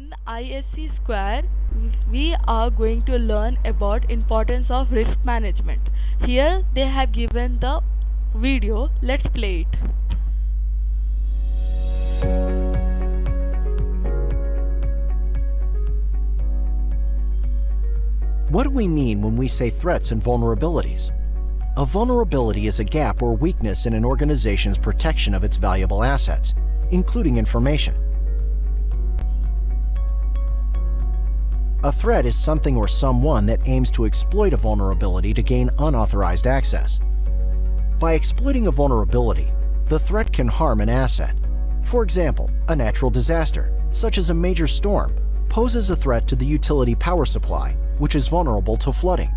In ISC Square, we are going to learn about importance of risk management. Here they have given the video. Let's play it. What do we mean when we say threats and vulnerabilities? A vulnerability is a gap or weakness in an organization's protection of its valuable assets, including information. A threat is something or someone that aims to exploit a vulnerability to gain unauthorized access. By exploiting a vulnerability, the threat can harm an asset. For example, a natural disaster, such as a major storm, poses a threat to the utility power supply, which is vulnerable to flooding.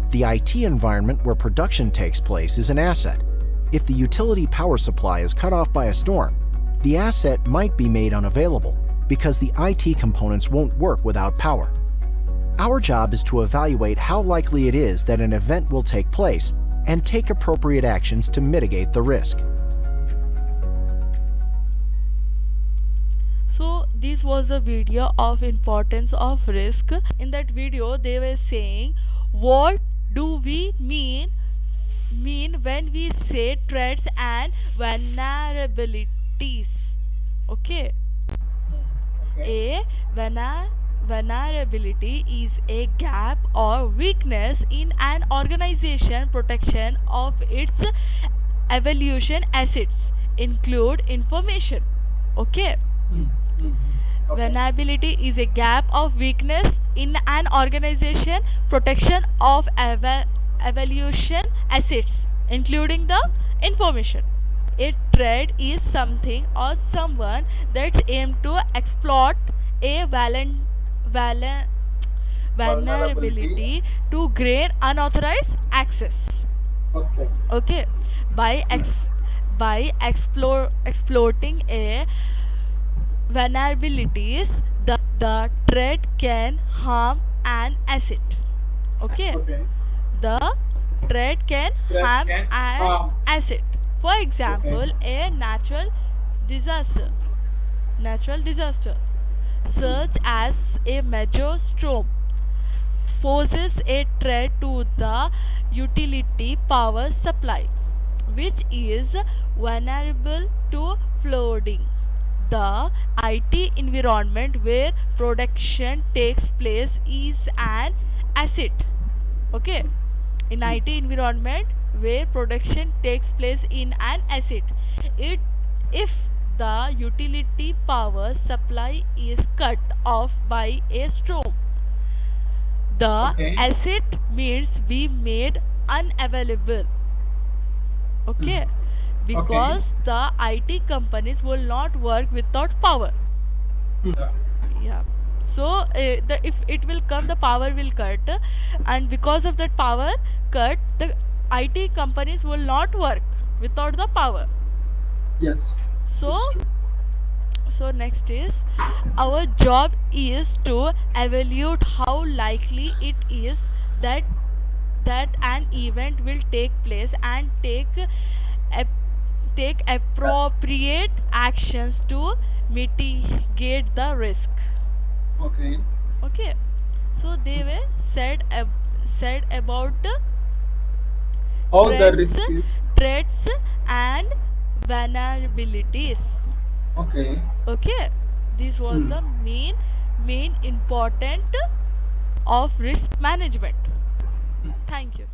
The IT environment where production takes place is an asset. If the utility power supply is cut off by a storm, the asset might be made unavailable because the IT components won't work without power. Our job is to evaluate how likely it is that an event will take place and take appropriate actions to mitigate the risk. So this was a video of importance of risk. In that video they were saying what do we mean when we say threats and vulnerabilities. Okay. A vulnerability is a gap or weakness in an organization protection of its evaluation assets include information. Okay. Vulnerability is a gap of weakness in an organization protection of evaluation assets including the information. A threat is something or someone that's aimed to exploit a vulnerability to gain unauthorized access. Okay. By exploiting a vulnerabilities, the threat can harm an asset. Okay. The threat can harm an asset. For example, a disaster, natural disaster, such as a major storm, poses a threat to the utility power supply, which is vulnerable to flooding. The IT environment where production takes place is an asset. Okay. In IT environment where production takes place in an asset. It if the utility power supply is cut off by a storm, the asset means be made unavailable. Okay. Because the IT companies will not work without power. Yeah. So if it will come, the power will cut, and because of that power cut, the IT companies will not work without the power. So next is our job is to evaluate how likely it is that an event will take place and take appropriate actions to mitigate the risk. Okay. So they were said about threats and vulnerabilities. Okay. This was the main important of risk management. Thank you.